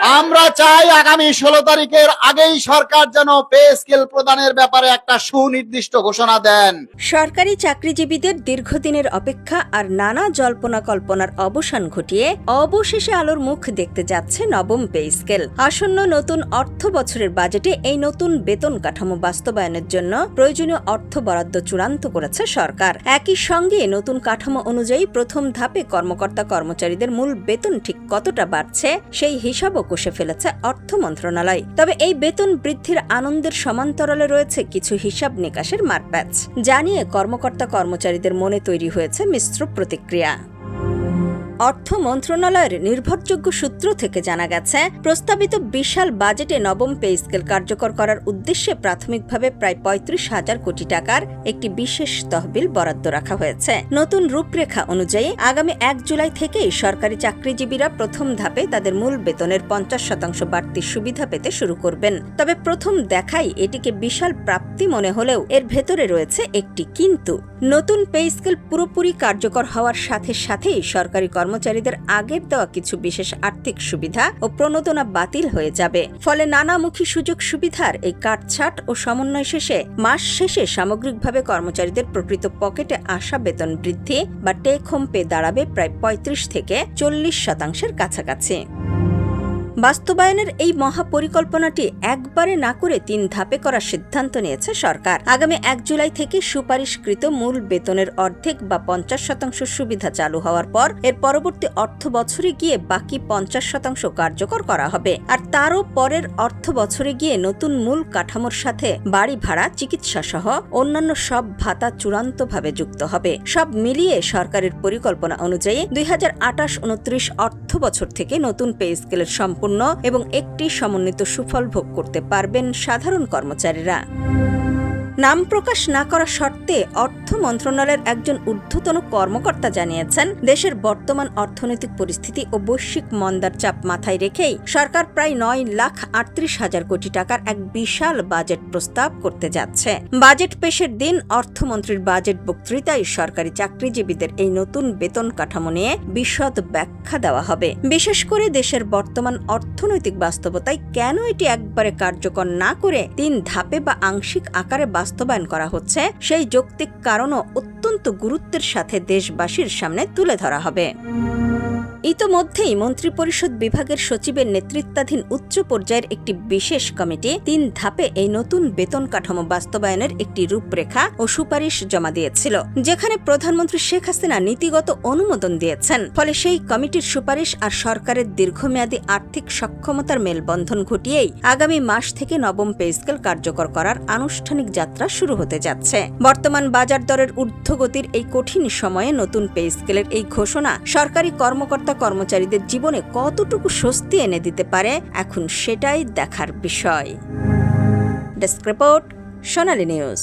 আমরা চাই আগামী 16 তারিখের আগেই সরকার যেন পে স্কেল প্রদানের ব্যাপারে একটা সুনির্দিষ্ট ঘোষণা দেন। সরকারি চাকরিজীবীদের দীর্ঘদিনের অপেক্ষা আর নানা জল্পনা কল্পনার অবসান ঘটিয়ে অবশেষে আলোর মুখ দেখতে যাচ্ছে নবম পে স্কেল। আসন্ন নতুন অর্থ বছরের বাজেটে এই নতুন বেতন কাঠামো বাস্তবায়নের জন্য প্রয়োজনীয় অর্থ বরাদ্দ চূড়ান্ত করেছে সরকার। একই সঙ্গে নতুন কাঠামো অনুযায়ী প্রথম ধাপে কর্মকর্তা কর্মচারীদের মূল বেতন ঠিক কতটা বাড়ছে সেই হিসাবও কষে ফেলেছে অর্থ মন্ত্রণালয়। তবে এই বেতন বৃদ্ধির আনন্দের সমান্তরালে রয়েছে কিছু হিসাব নিকাশের মারপ্যাচ, জানিয়ে কর্মকর্তা কর্মচারীদের মনে তৈরি হয়েছে মিশ্র প্রতিক্রিয়া। অর্থ মন্ত্রণালয়ের নির্ভরযোগ্য সূত্র থেকে জানা গেছে, প্রস্তাবিত বিশাল বাজেটে নবম পে স্কেল কার্যকর করার উদ্দেশ্যে প্রাথমিকভাবে প্রায় ৩৫,০০০ কোটি টাকার একটি বিশেষ তহবিল বরাদ্দ রাখা হয়েছে। নতুন রূপরেখা অনুযায়ী আগামী ১ জুলাই থেকেই সরকারি চাকরিজীবীরা প্রথম ধাপে তাদের মূল বেতনের ৫০% বাড়তি সুবিধা পেতে শুরু করবেন। তবে প্রথম দেখাই এটিকে বিশাল প্রাপ্তি মনে হলেও এর ভেতরে রয়েছে একটি কিন্তু। নতুন পে স্কেল পুরোপুরি কার্যকর হওয়ার সাথে সাথেই সরকারি কর্মচারীদের আগের দেওয়া কিছু বিশেষ আর্থিক সুবিধা ও প্রণোদনা বাতিল হয়ে যাবে। ফলে নানামুখী সুযোগ সুবিধার এই কাটছাট ও সমন্বয় শেষে মাস শেষে সামগ্রিকভাবে কর্মচারীদের প্রকৃত পকেটে আসা বেতন বৃদ্ধি বা টেক হোম পে দাঁড়াবে প্রায় ৩৫ থেকে ৪০% কাছাকাছি। বাস্তবায়নের এই মহাপরিকল্পনাটি একবারে না করে ৩ ধাপে করার সিদ্ধান্ত নিয়েছে সরকার। আগামী ১ জুলাই থেকে সুপারিশকৃত মূল বেতনের অর্ধেক বা ৫০% সুবিধা চালু হওয়ার পর এর পরবর্তী অর্থ বছরে গিয়ে বাকি ৫০% কার্যকর করা হবে। আর তারও পরের অর্থ বছরে গিয়ে নতুন মূল কাঠামোর সাথে বাড়ি ভাড়া, চিকিৎসা সহ অন্যান্য সব ভাতা চূড়ান্তভাবে যুক্ত হবে। সব মিলিয়ে সরকারের পরিকল্পনা অনুযায়ী ২০২৮-২৯ অর্থ বছর থেকে নতুন পে স্কেলের সম্পূর্ণ এবং একটি সমন্বিত সুফল ভোগ করতে পারবেন সাধারণ কর্মচারীরা। নাম প্রকাশ না করা শর্তে অর্থ মন্ত্রণালয়ের একজন ঊর্ধ্বতন কর্মকর্তা জানিয়েছেন, দেশের বর্তমান অর্থনৈতিক পরিস্থিতি ও বৈশ্বিক মন্দার চাপ মাথায় রেখেই সরকার প্রায় ৯,৩৮,০০০ কোটি টাকার এক বিশাল বাজেট প্রস্তাব করতে যাচ্ছে। বাজেট পেশের দিন অর্থমন্ত্রীর বাজেট বক্তৃতায় সরকারি চাকরিজীবীদের এই নতুন বেতন কাঠামো নিয়ে বিশদ ব্যাখ্যা দেওয়া হবে। বিশেষ করে দেশের বর্তমান অর্থনৈতিক বাস্তবতায় কেন এটি একবারে কার্যকর না করে ৩ ধাপে বা আংশিক আকারে বাস্তবায়ন করা হচ্ছে সেই যৌক্তিক কারণও অত্যন্ত গুরুত্বের সাথে দেশবাসীর সামনে তুলে ধরা হবে। ইতোমধ্যেই মন্ত্রিপরিষদ বিভাগের সচিবের নেতৃত্বাধীন উচ্চ পর্যায়ের একটি বিশেষ কমিটি ৩ ধাপে এই নতুন বেতন কাঠামো বাস্তবায়নের একটি রূপরেখা ও সুপারিশ জমা দিয়েছিল, যেখানে প্রধানমন্ত্রী শেখ হাসিনা নীতিগত অনুমোদন দিয়েছেন। ফলে সেই কমিটির সুপারিশ আর সরকারের দীর্ঘমেয়াদী আর্থিক সক্ষমতার মেলবন্ধন ঘটিয়েই আগামী মাস থেকে নবম পে স্কেল কার্যকর করার আনুষ্ঠানিক যাত্রা শুরু হতে যাচ্ছে। বর্তমান বাজার দরের ঊর্ধ্বগতির এই কঠিন সময়ে নতুন পে স্কেলের এই ঘোষণা সরকারি কর্মচারীদের জীবনে কতটুকু স্বস্তি এনে দিতে পারে, এখন সেটাই দেখার বিষয়। ডেস্ক রিপোর্ট, সোনালী নিউজ।